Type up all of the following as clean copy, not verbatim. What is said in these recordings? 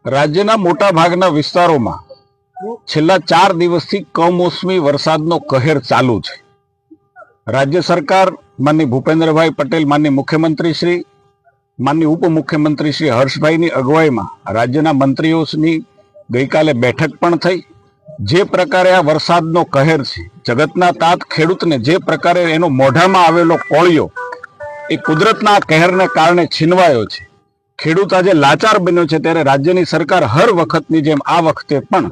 રાજ્યના મોટા ભાગના વિસ્તારોમાં છેલ્લા 4 દિવસથી કમોસમી વરસાદનો કહેર ચાલુ છે। રાજ્ય સરકાર માનનીય ભૂપેન્દ્રભાઈ પટેલ, માનનીય મુખ્યમંત્રી શ્રી, માનનીય ઉપમુખ્યમંત્રી શ્રી હર્ષભાઈની અગવાઈમાં રાજ્યના મંત્રીઓની ગઈકાલે બેઠક પણ થઈ। જે પ્રકારે આ વરસાદનો કહેર છે, જગતના તાત ખેડૂતને જે પ્રકારે એનો મોઢામાં આવેલો કોળિયો એ કુદરતના કહેરને કારણે છીનવાયો છે। ખેડૂત આજે લાચાર બન્યો છે, ત્યારે રાજ્યની સરકાર હર વખતની જેમ આ વખતે પણ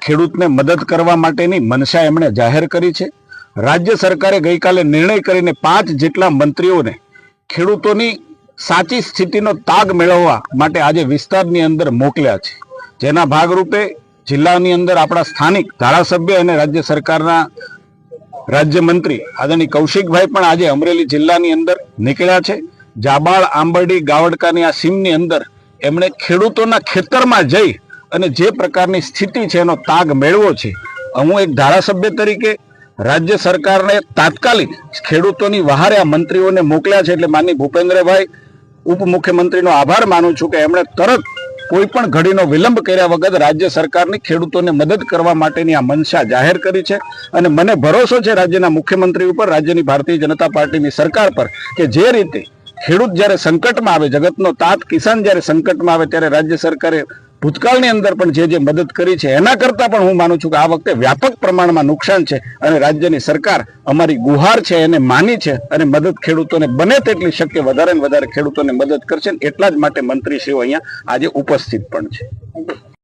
ખેડૂતને મદદ કરવા માટેની મનસા એમણે જાહેર કરી છે। રાજ્ય સરકારે ગઈકાલે નિર્ણય કરીને 5 જેટલા મંત્રીઓને ખેડૂતોની સાચી સ્થિતિનો તાગ મેળવવા માટે આજે વિસ્તારની અંદર મોકલ્યા છે। જેના ભાગરૂપે જિલ્લાની અંદર આપણા સ્થાનિક ધારાસભ્ય અને રાજ્ય સરકારના રાજ્યમંત્રી આદરણીય કૌશિકભાઈ પણ આજે અમરેલી જિલ્લાની અંદર નીકળ્યા છે। જાબાળ, આંબરડી, ગાવડકાની આ સીમની અંદર એમણે ખેડૂતોના ખેતરમાં જઈ અને જે પ્રકારની સ્થિતિ છે એનો તાગ મેળવો છે। હું એક ધારાસભ્ય તરીકે રાજ્ય સરકારને તાત્કાલિક ખેડૂતોની વહારે આ મંત્રીઓને મોકલ્યા છે, એટલે માનનીય ભૂપેન્દ્રભાઈ ઉપમુખ્યમંત્રીનો આભાર માનું છું કે એમણે તરત કોઈ પણ ઘડીનો વિલંબ કર્યા વગર રાજ્ય સરકારની ખેડૂતોને મદદ કરવા માટેની આ મનસા જાહેર કરી છે। અને મને ભરોસો છે રાજ્યના મુખ્યમંત્રી ઉપર, રાજ્યની ભારતીય જનતા પાર્ટીની સરકાર પર, કે જે રીતે ખેડૂત જ્યારે સંકટમાં આવે, જગતનો તાત કિસાન જ્યારે સંકટમાં આવે, ત્યારે રાજ્ય સરકારે ભૂતકાળની અંદર પણ જે મદદ કરી છે એના કરતાં પણ હું માનું છું કે આ વખતે વ્યાપક પ્રમાણમાં નુકસાન છે અને રાજ્યની સરકાર અમારી ગુહાર છે એને માની છે અને મદદ ખેડૂતોને બને તેટલી શક્ય વધારે ને વધારે ખેડૂતોને મદદ કરશે। એટલા જ માટે મંત્રીશ્રીઓ અહીંયા આજે ઉપસ્થિત પણ છે।